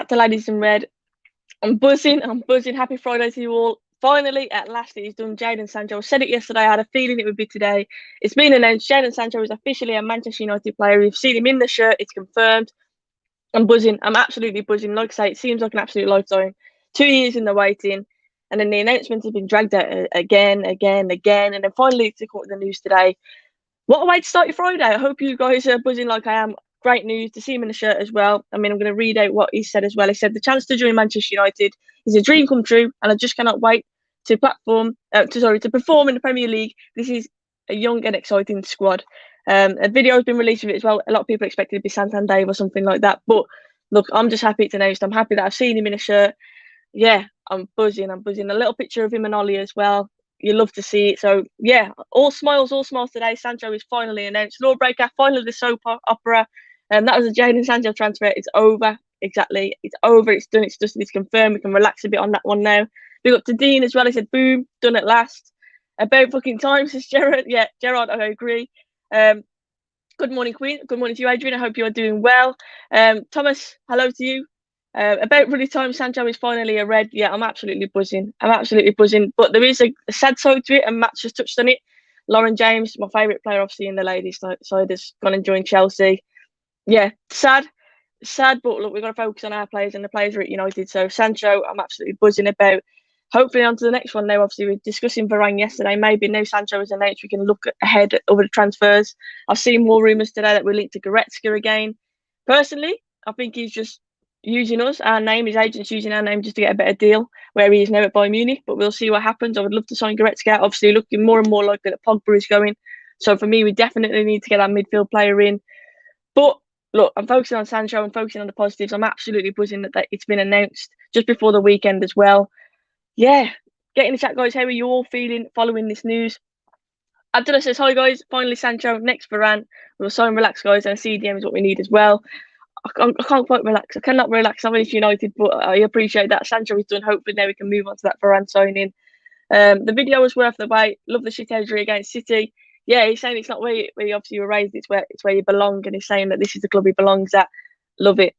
back to Ladies in Red. I'm buzzing. Happy Friday to you all. Finally, at last, it is done. Jadon Sancho. I said it yesterday. I had a feeling it would be today. It's been announced. Jadon Sancho is officially a Manchester United player. We've seen him in the shirt. It's confirmed. I'm buzzing. I'm absolutely buzzing. Like I say, it seems like an absolute lifetime. 2 years in the waiting. And then the announcement has been dragged out again. And then finally, it's caught the news today. What a way to start your Friday. I hope you guys are buzzing like I am. Great news to see him in the shirt as well. I mean, I'm going to read out what he said as well. He said, the chance to join Manchester United is a dream come true, and I just cannot wait to perform in the Premier League. This is a young and exciting squad. A video has been released of it as well. A lot of people expected it to be Santander or something like that. But look, I'm just happy to announce. I'm happy that I've seen him in a shirt. Yeah, I'm buzzing. A little picture of him and Ollie as well. You love to see it. So yeah, all smiles today. Sancho is finally announced. Lawbreaker, finally the soap opera. And that was a Jadon Sancho transfer. It's over. Exactly. It's over. It's done. It's dusted. It's confirmed. We can relax a bit on that one now. We got to Dean as well. He said, boom, done at last. About fucking time, says Gerard. Yeah, Gerard, I agree. Good morning, Queen. Good morning to you, Adrian. I hope you're doing well. Thomas, hello to you. About really time, Sancho is finally a red. Yeah, I'm absolutely buzzing. But there is a sad side to it, and Matt's just touched on it. Lauren James, my favourite player, obviously, in the ladies' side, has gone and joined Chelsea. Yeah, sad, but look, we've got to focus on our players, and the players are at United. So Sancho, I'm absolutely buzzing about. Hopefully, on to the next one now. Obviously, we were discussing Varane yesterday. Maybe now Sancho is announced, we can look ahead at other transfers. I've seen more rumours today that we're linked to Goretzka again. Personally, I think he's just using us, our name, his agent's using our name just to get a better deal, where he is now at Bayern Munich. But we'll see what happens. I would love to sign Goretzka. Obviously, looking more and more likely that Pogba is going. So for me, we definitely need to get our midfield player in. But look, I'm focusing on Sancho. I'm focusing on the positives. I'm absolutely buzzing that it's been announced just before the weekend as well. Yeah, get in the chat, guys. How are you all feeling following this news? Abdullah says, hi, guys. Finally, Sancho. Next, Varane. We'll sign relax, guys. And a CDM is what we need as well. I can't quite relax. I cannot relax. I'm United, but I appreciate that. Sancho is done. Hopefully, now we can move on to that Varane signing. The video was worth the wait. Love the shithousery against City. Yeah, he's saying it's not where you obviously were raised. It's where you belong, and he's saying that this is the club he belongs at. Love it.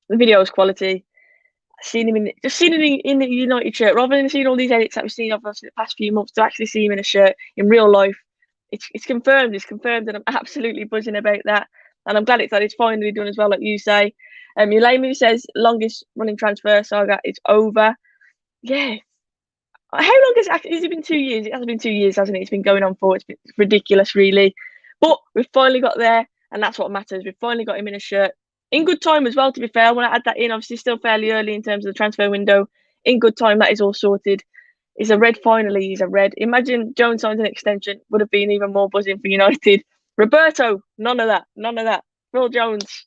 The video is quality. Seen him in the United shirt, rather than seeing all these edits that we've seen over the past few months, to actually see him in a shirt in real life. It's confirmed. It's confirmed, and I'm absolutely buzzing about that. And I'm glad it's finally done as well, like you say. Yulemu says longest running transfer saga is over. Yeah. How long has it been? 2 years? It hasn't been 2 years, hasn't it? It's been going on for. It's been ridiculous, really. But we've finally got there, and that's what matters. We've finally got him in a shirt. In good time as well, to be fair. When I add that in, obviously still fairly early in terms of the transfer window. In good time, that is all sorted. He's a red finally. He's a red. Imagine Jones signs an extension. Would have been even more buzzing for United. Roberto, none of that. Phil Jones,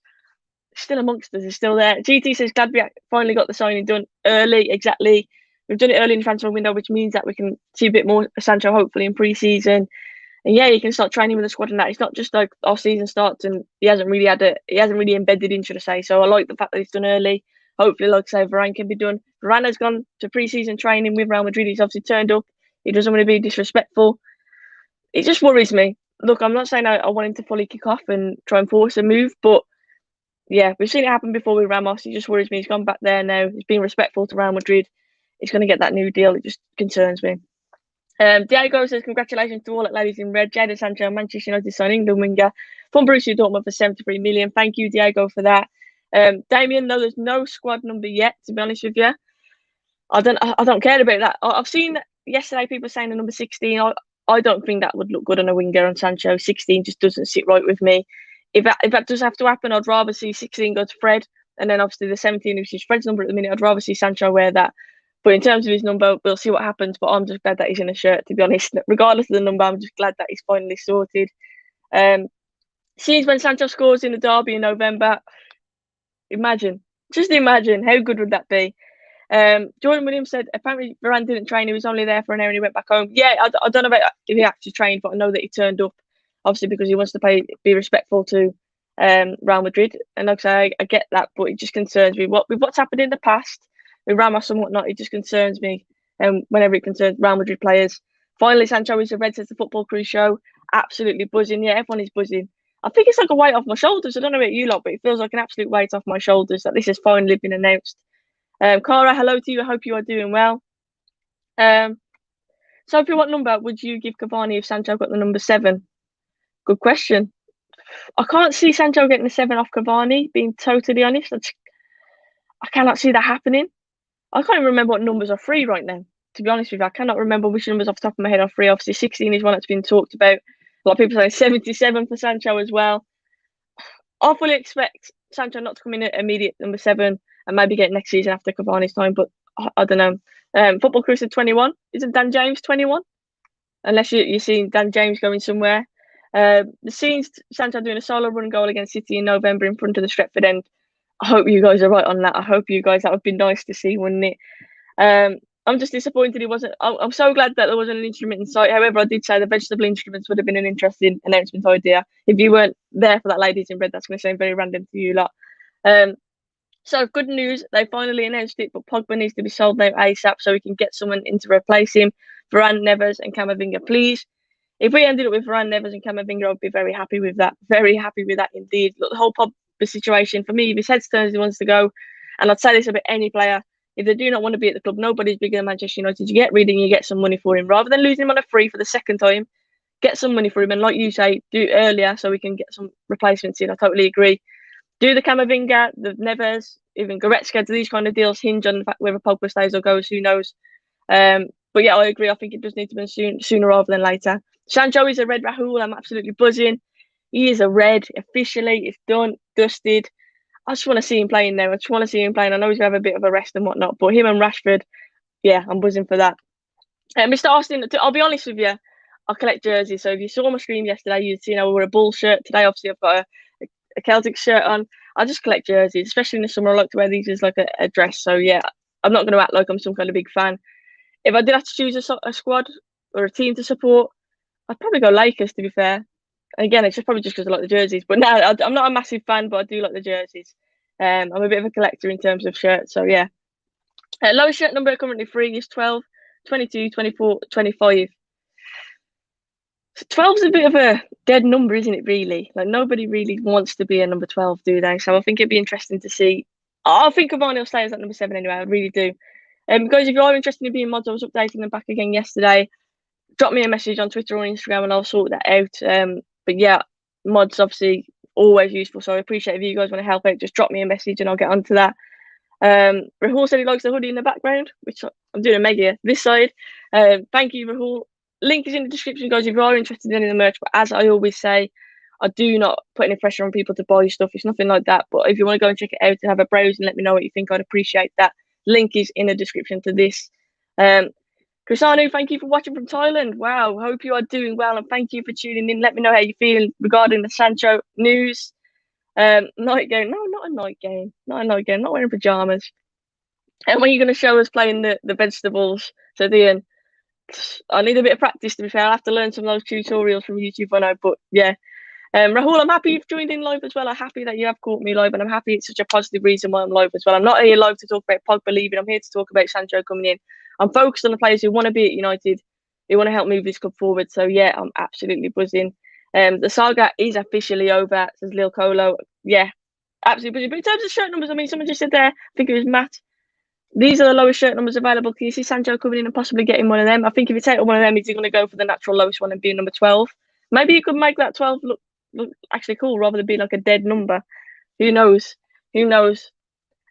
still amongst us. He's still there. GT says, glad we finally got the signing done early. Exactly. We've done it early in the transfer window, which means that we can see a bit more of Sancho, hopefully, in pre-season. And yeah, you can start training with the squad and that. It's not just like our season starts and he hasn't really embedded in, should I say. So I like the fact that it's done early. Hopefully, like I say, Varane can be done. Varane has gone to pre-season training with Real Madrid. He's obviously turned up. He doesn't want to be disrespectful. It just worries me. Look, I'm not saying I want him to fully kick off and try and force a move, but yeah, we've seen it happen before with Ramos. He just worries me. He's gone back there now. He's being respectful to Real Madrid. He's going to get that new deal. It just concerns me. Diego says, congratulations to all at Ladies in Red. Jadon Sancho, Manchester United signing England winger from Borussia Dortmund for 73 million. Thank you, Diego, for that. Damien, no, there's no squad number yet, to be honest with you. I don't care about that. I've seen yesterday people saying the number 16. I don't think that would look good on a winger on Sancho. 16 just doesn't sit right with me. If that does have to happen, I'd rather see 16 go to Fred, and then obviously the 17, which is Fred's number at the minute, I'd rather see Sancho wear that. But in terms of his number, we'll see what happens. But I'm just glad that he's in a shirt, to be honest. Regardless of the number, I'm just glad that he's finally sorted. Seeing when Sancho scores in the derby in November, just imagine how good would that be. Jordan Williams said apparently Varane didn't train. He was only there for an hour and he went back home. Yeah, I don't know about if he actually trained, but I know that he turned up, obviously because he wants to be respectful to Real Madrid. And like I say, I get that, but it just concerns me. With what's happened in the past with Ramos and whatnot, it just concerns me. And whenever it concerns Real Madrid players. Finally, Sancho is a red, says the Football Crew show. Absolutely buzzing. Yeah, everyone is buzzing. I think it's like a weight off my shoulders. I don't know about you lot, but it feels like an absolute weight off my shoulders that this has finally been announced. Cara, hello to you. I hope you are doing well. Sophie, what number would you give Cavani if Sancho got the number 7? Good question. I can't see Sancho getting the 7 off Cavani, being totally honest. I cannot see that happening. I can't even remember what numbers are free right now, to be honest with you. I cannot remember which numbers off the top of my head are free. Obviously, 16 is one that's been talked about. A lot of people say 77 for Sancho as well. I fully expect Sancho not to come in at immediate number 7 and maybe get next season after Cavani's time, but I don't know. Football Chris at 21. Isn't Dan James 21? Unless you're seeing Dan James going somewhere. The scenes Sancho doing a solo run goal against City in November in front of the Stretford end. I hope you guys are right on that. I hope you guys, that would be nice to see, wouldn't it? I'm just disappointed he wasn't. I'm so glad that there wasn't an instrument in sight. However, I did say the vegetable instruments would have been an interesting announcement idea. If you weren't there for that Ladies in Red, that's going to sound very random to you lot. So good news, they finally announced it, but Pogba needs to be sold now ASAP so we can get someone in to replace him. Varane, Neves and Camavinga, please. If we ended up with Varane, Neves and Camavinga, I'd be very happy with that. Very happy with that indeed. Look, the whole Pogba situation, for me, if his head's turned, he wants to go. And I'd say this about any player. If they do not want to be at the club, nobody's bigger than Manchester United. You get rid of him, you get some money for him. Rather than losing him on a free for the second time, get some money for him. And like you say, do it earlier so we can get some replacements in. I totally agree. Do the Camavinga, the Neves, even Goretzka, do these kind of deals hinge on the fact whether Pogba stays or goes? Who knows? But yeah, I agree. I think it does need to be sooner rather than later. Sancho is a red, Rahul. I'm absolutely buzzing. He is a red. Officially, it's done, dusted. I just want to see him playing now. I just want to see him playing. I know he's going to have a bit of a rest and whatnot, but him and Rashford, yeah, I'm buzzing for that. Mr. Austin, I'll be honest with you, I collect jerseys. So if you saw my stream yesterday, you'd seen I wore a Bull shirt. Today, obviously, I've got a Celtic shirt on. I just collect jerseys, especially in the summer. I like to wear these as like a dress. So yeah, I'm not going to act like I'm some kind of big fan. If I did have to choose a squad or a team to support, I'd probably go Lakers, to be fair. Again, it's probably just because I like the jerseys. But no, I'm not a massive fan, but I do like the jerseys. I'm a bit of a collector in terms of shirts. So yeah. Lowest shirt number currently free is 12, 22, 24, 25. 12's a bit of a dead number, isn't it, really? Like, nobody really wants to be a number 12, do they? So I think it'd be interesting to see. I think Cavani will stay as that number 7 anyway. I really do. Guys, if you are interested in being mods, I was updating them back again yesterday. Drop me a message on Twitter or Instagram and I'll sort that out. But yeah, mods obviously always useful. So I appreciate if you guys want to help out, just drop me a message and I'll get onto that. Rahul said he likes the hoodie in the background, which I'm doing a mega this side. Thank you, Rahul. Link is in the description, guys, if you are interested in any of the merch. But as I always say, I do not put any pressure on people to buy stuff. It's nothing like that. But if you want to go and check it out and have a browse and let me know what you think, I'd appreciate that. Link is in the description to this. Chrisanu, thank you for watching from Thailand. Wow, hope you are doing well and thank you for tuning in. Let me know how you feel regarding the Sancho news. Night game. No, not a night game. Not a night game. Not wearing pajamas. And when are you going to show us playing the vegetables? So, Ian, I need a bit of practice, to be fair. I'll have to learn some of those tutorials from YouTube, I know. But yeah. Rahul, I'm happy you've joined in live as well. I'm happy that you have caught me live, and I'm happy it's such a positive reason why I'm live as well. I'm not here live to talk about Pogba leaving. I'm here to talk about Sancho coming in. I'm focused on the players who want to be at United, who want to help move this club forward. So yeah, I'm absolutely buzzing. The saga is officially over, says Lil Colo. Yeah, absolutely buzzing. But in terms of shirt numbers, I mean, someone just said there, I think it was Matt, these are the lowest shirt numbers available. Can you see Sancho coming in and possibly getting one of them? I think if you take one of them, he's going to go for the natural lowest one and be number 12. Maybe you could make that 12 look actually cool rather than be like a dead number. Who knows? Who knows?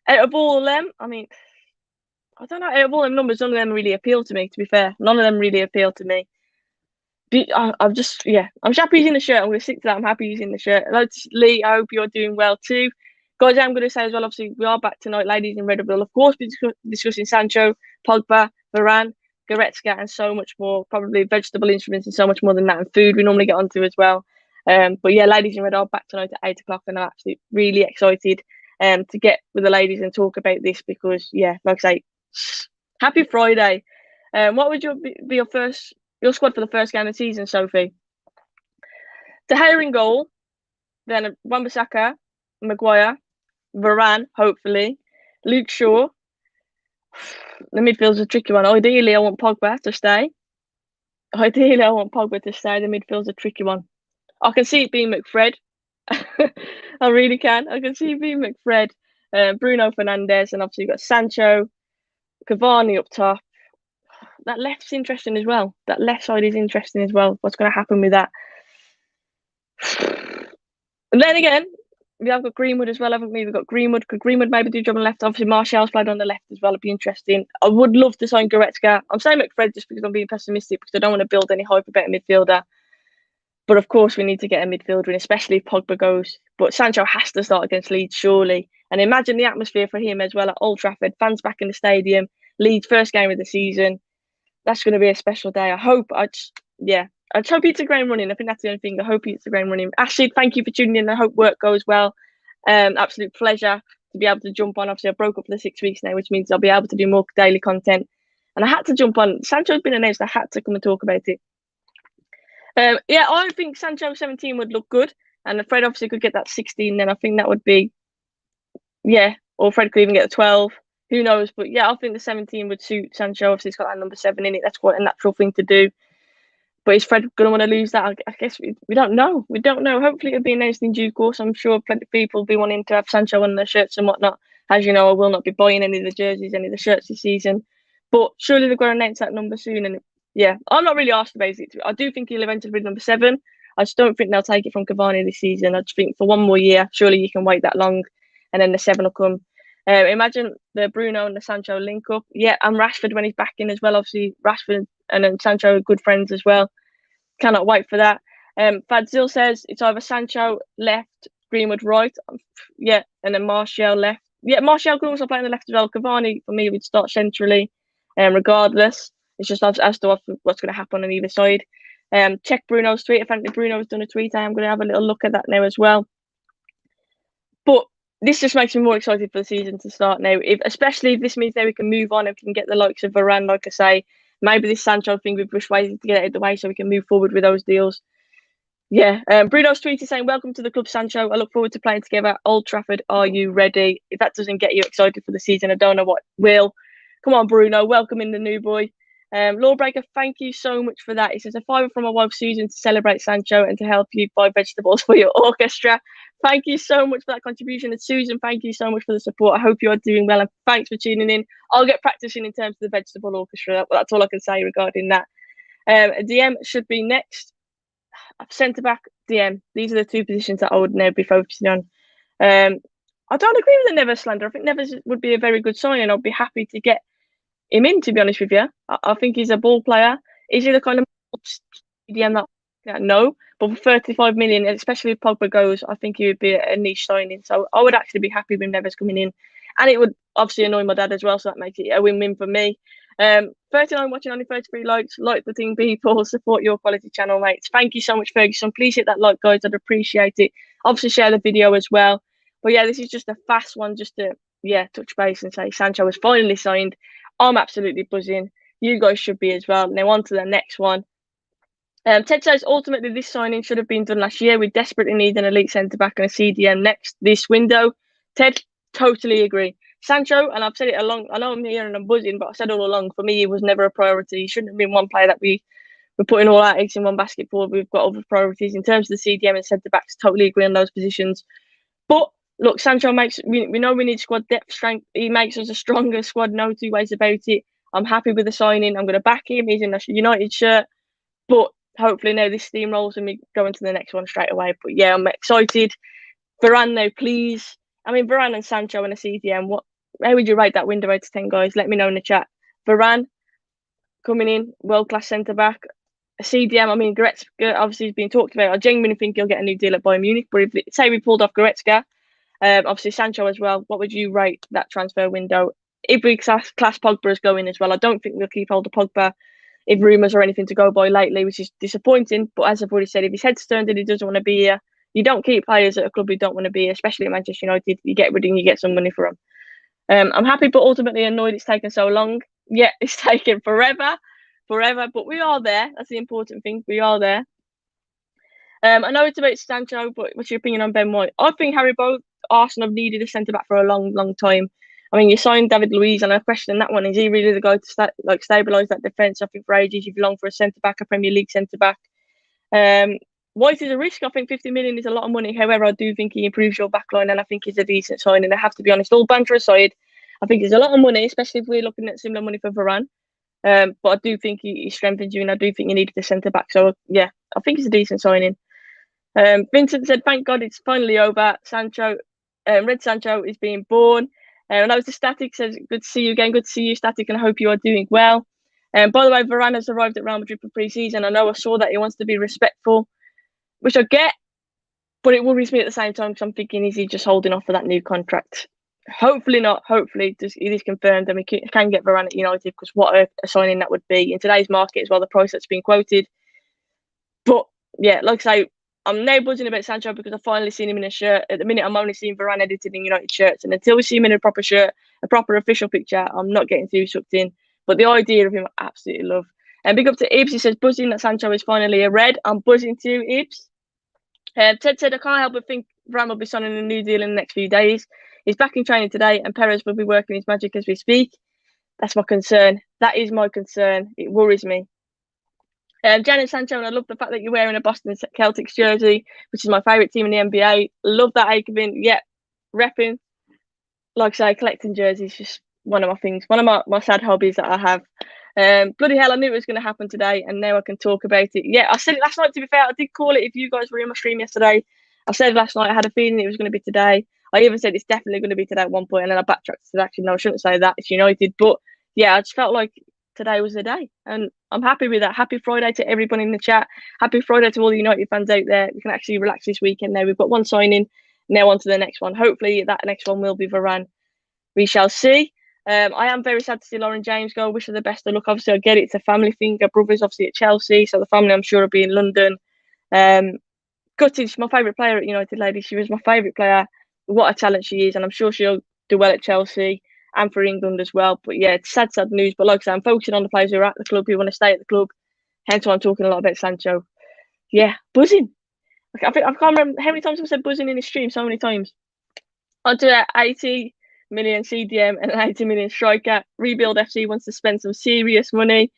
Out of all of them, I mean, I don't know. Out of all them numbers, none of them really appeal to me, to be fair. None of them really appeal to me. I'm just, yeah, I'm happy using the shirt. I'm going to stick to that. I'm happy using the shirt. Hello, Lee. I hope you're doing well too. Guys, I'm going to say as well, obviously, we are back tonight, ladies in red. We'll, of course, be discussing Sancho, Pogba, Varane, Goretzka, and so much more. Probably vegetable instruments and so much more than that. And food we normally get onto as well. But yeah, ladies in red are back tonight at 8 o'clock. And I'm actually really excited to get with the ladies and talk about this because, yeah, like I say, happy Friday. What would be your squad for the first game of the season, Sophie? De Gea in goal, then Wan-Bissaka, Maguire, Varane, hopefully, Luke Shaw. The midfield's a tricky one. Ideally, I want Pogba to stay. The midfield's a tricky one. I can see it being McFred. I really can. I can see V McFred, Bruno Fernandes, and obviously you've got Sancho, Cavani up top. That left's interesting as well. That left side is interesting as well. What's going to happen with that? And then again, we have got Greenwood as well, haven't we? We've got Greenwood. Could Greenwood maybe do job on the left? Obviously, Martial's played on the left as well. It'd be interesting. I would love to sign Goretzka. I'm saying McFred just because I'm being pessimistic because I don't want to build any hyper better midfielder. But of course, we need to get a midfielder in, especially if Pogba goes. But Sancho has to start against Leeds, surely. And imagine the atmosphere for him as well at Old Trafford. Fans back in the stadium. Leeds' first game of the season. That's going to be a special day. I hope. I just hope he hits a ground running. I think that's the only thing. I hope he hits a ground running. Ashley, thank you for tuning in. I hope work goes well. Absolute pleasure to be able to jump on. Obviously, I broke up for the 6 weeks now, which means I'll be able to do more daily content. And I had to jump on. Sancho's been announced. I had to come and talk about it. I think Sancho 17 would look good. And Fred obviously could get that 16. Then I think that would be, or Fred could even get a 12. Who knows? But yeah, I think the 17 would suit Sancho. Obviously, he's got that number 7 in it. That's quite a natural thing to do. But is Fred going to want to lose that? I guess we don't know. We don't know. Hopefully, it'll be announced in due course. I'm sure plenty of people will be wanting to have Sancho on their shirts and whatnot. As you know, I will not be buying any of the jerseys, any of the shirts this season. But surely they're going to announce that number soon. And yeah, I'm not really asked about it. I do think he'll eventually be number 7. I just don't think they'll take it from Cavani this season. I just think for one more year, surely you can wait that long, and then the 7 will come. Imagine the Bruno and the Sancho link up. Yeah, and Rashford when he's back in as well. Obviously, Rashford and then Sancho are good friends as well. Cannot wait for that. Fadzil says it's either Sancho left, Greenwood right. Yeah, and then Martial left. Yeah, Martial could also play on the left as well. Cavani, for me, would start centrally, regardless. It's just as to what's going to happen on either side. Check Bruno's tweet. If Anthony Bruno has done a tweet, I am going to have a little look at that now as well. But this just makes me more excited for the season to start now. Especially if this means that we can move on and we can get the likes of Varane, like I say. Maybe this Sancho thing we've persuaded to get it out of the way so we can move forward with those deals. Yeah, Bruno's tweet is saying, "Welcome to the club, Sancho. I look forward to playing together at Old Trafford. Are you ready?" If that doesn't get you excited for the season, I don't know what will. Come on, Bruno. Welcome in the new boy. Lawbreaker, thank you so much for that. He says, "A favour from my wife Susan to celebrate Sancho and to help you buy vegetables for your orchestra." Thank you so much for that contribution. And Susan, thank you so much for the support. I hope you are doing well and thanks for tuning in. I'll get practicing in terms of the vegetable orchestra. That's all I can say regarding that. DM should be next. Centre back, DM. These are the 2 positions that I would now be focusing on. I don't agree with the Neves slander. I think Neves would be a very good signing. I'd be happy to get him in, to be honest with you. I think he's a ball player. Is he the kind of DM that? No. But for 35 million, especially if Pogba goes, I think he would be a niche signing. So I would actually be happy with Neves coming in. And it would obviously annoy my dad as well, so that makes it a win-win for me. 39 watching, only 33 likes. Like the thing, people. Support your quality channel, mates. Thank you so much, Ferguson. Please hit that like, guys. I'd appreciate it. Obviously, share the video as well. But yeah, this is just a fast one just to, touch base and say Sancho was finally signed. I'm absolutely buzzing. You guys should be as well. Now on to the next one. Ted says, ultimately, this signing should have been done last year. We desperately need an elite centre-back and a CDM this window. Ted, totally agree. Sancho, and I've said it along, I know I'm here and I'm buzzing, but I said all along, for me, he was never a priority. He shouldn't have been one player that we're putting all our eggs in one basket for. We've got other priorities. In terms of the CDM and centre-backs, totally agree on those positions. But look, Sancho we know we need squad depth, strength. He makes us a stronger squad, no 2 ways about it. I'm happy with the signing. I'm going to back him. He's in a United shirt. But hopefully now this steamrolls and we go into the next one straight away. But yeah, I'm excited. Varane now, please. I mean, Varane and Sancho and a CDM. How would you rate that window out of 10, guys? Let me know in the chat. Varane coming in, world-class centre-back. A CDM, I mean, Goretzka obviously has been talked about. I genuinely think he'll get a new deal at Bayern Munich. But if, say we pulled off Goretzka, obviously Sancho as well, what would you rate that transfer window? If we class Pogba as going as well, I don't think we'll keep hold of Pogba if rumours or anything to go by lately, which is disappointing. But as I've already said, if his head's turned and he doesn't want to be here, you don't keep players at a club who don't want to be here, especially at Manchester United. You get rid of them, you get some money for them. I'm happy, but ultimately annoyed it's taken so long. Yeah, it's taken forever, but we are there. That's the important thing. We are there. I know it's about Sancho, but what's your opinion on Ben White? I think Harry Bow, Arsenal have needed a centre back for a long, long time. I mean, you signed David Luiz, and I question that one. Is he really the guy to stabilise that defence? I think for ages you've longed for a centre back, a Premier League centre back. White is a risk. I think 50 million is a lot of money. However, I do think he improves your backline, and I think he's a decent signing. I have to be honest. All banter aside, I think it's a lot of money, especially if we're looking at similar money for Varane. But I do think he strengthens you, and I do think you needed the centre back. So yeah, I think it's a decent signing. Vincent said, "Thank God it's finally over. Sancho, Red Sancho is being born." And that was the Static says, "Good to see you again. Good to see you, Static, and I hope you are doing well." By the way, Varane has arrived at Real Madrid for pre-season. I know I saw that he wants to be respectful, which I get, but it worries me at the same time because I'm thinking, is he just holding off for that new contract? Hopefully not. Hopefully it is confirmed and we can get Varane at United, because what a signing that would be in today's market as well, the price that's been quoted. But yeah, like I say, I'm now buzzing about Sancho because I've finally seen him in a shirt. At the minute, I'm only seeing Varane edited in United shirts, and until we see him in a proper shirt, a proper official picture, I'm not getting too sucked in. But the idea of him, I absolutely love. And big up to Ibs. He says, buzzing that Sancho is finally a red. I'm buzzing too, Ibs. Ted said, I can't help but think Varane will be signing a new deal in the next few days. He's back in training today, and Perez will be working his magic as we speak. That's my concern. That is my concern. It worries me. Jadon Sancho, and I love the fact that you're wearing a Boston Celtics jersey, which is my favourite team in the NBA. Love that, Aikavin. Yeah, repping. Like I say, collecting jerseys is just one of my things, one of my sad hobbies that I have. Bloody hell, I knew it was going to happen today, and now I can talk about it. Yeah, I said it last night, to be fair. I did call it if you guys were in my stream yesterday. I said last night I had a feeling it was going to be today. I even said it's definitely going to be today at one point, and then I backtracked and said, actually, no, I shouldn't say that. It's United. But yeah, I just felt like today was the day, and I'm happy with that. Happy Friday to everybody in the chat. Happy Friday to all the United fans out there. We can actually relax this weekend now. We've got one signing, now on to the next one. Hopefully that next one will be Varane. We shall see. I am very sad to see Lauren James go. Wish her the best of luck. Obviously, I get it. It's a family thing. Her brother's obviously at Chelsea, so the family, I'm sure, will be in London. Gutted. She's my favourite player at United, ladies. She was my favourite player. What a talent she is, and I'm sure she'll do well at Chelsea and for England as well. But yeah, it's sad news. But like I said, I'm focusing on the players who are at the club, who want to stay at the club. Hence why I'm talking a lot about Sancho. Yeah, buzzing. I can't remember how many times I've said buzzing in this stream. So many times. On to 80 million CDM and an 80 million striker. Rebuild FC wants to spend some serious money.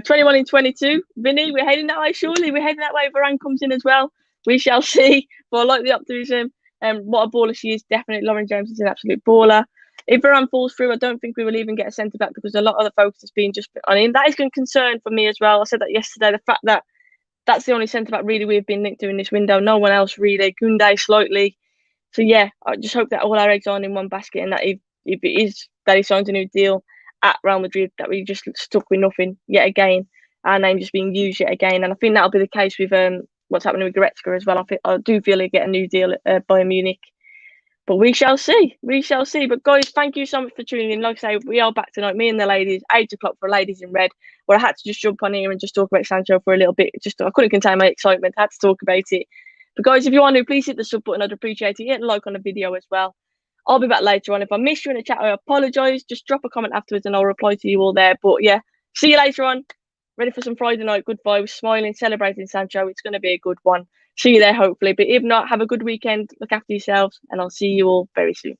21 in 22. Vinny, we're heading that way, surely. We're heading that way. Varane comes in as well. We shall see. But I like the optimism. What a baller she is. Definitely, Lauren James is an absolute baller. If Varane falls through, I don't think we will even get a centre back, because a lot of the focus has been just on him. That is a concern for me as well. I said that yesterday. The fact that that's the only centre back really we've been linked to in this window. No one else really. Gunday slightly. So yeah, I just hope that all our eggs aren't in one basket, and that if it is that he signs a new deal at Real Madrid, that we just stuck with nothing yet again. Our name just being used yet again, and I think that'll be the case with what's happening with Goretzka as well. I do feel he'll get a new deal at Bayern Munich, but we shall see. We shall see. But guys, thank you so much for tuning in. Like I say, we are back tonight. Me and the ladies, 8 o'clock for Ladies in Red, where I had to just jump on here and just talk about Sancho for a little bit. I couldn't contain my excitement. I had to talk about it. But guys, if you want to, please hit the sub button. I'd appreciate it. Hit a like on the video as well. I'll be back later on. If I missed you in the chat, I apologise. Just drop a comment afterwards and I'll reply to you all there. But yeah, see you later on. Ready for some Friday night good vibes, smiling, celebrating Sancho. It's going to be a good one. See you there, hopefully. But if not, have a good weekend. Look after yourselves, and I'll see you all very soon.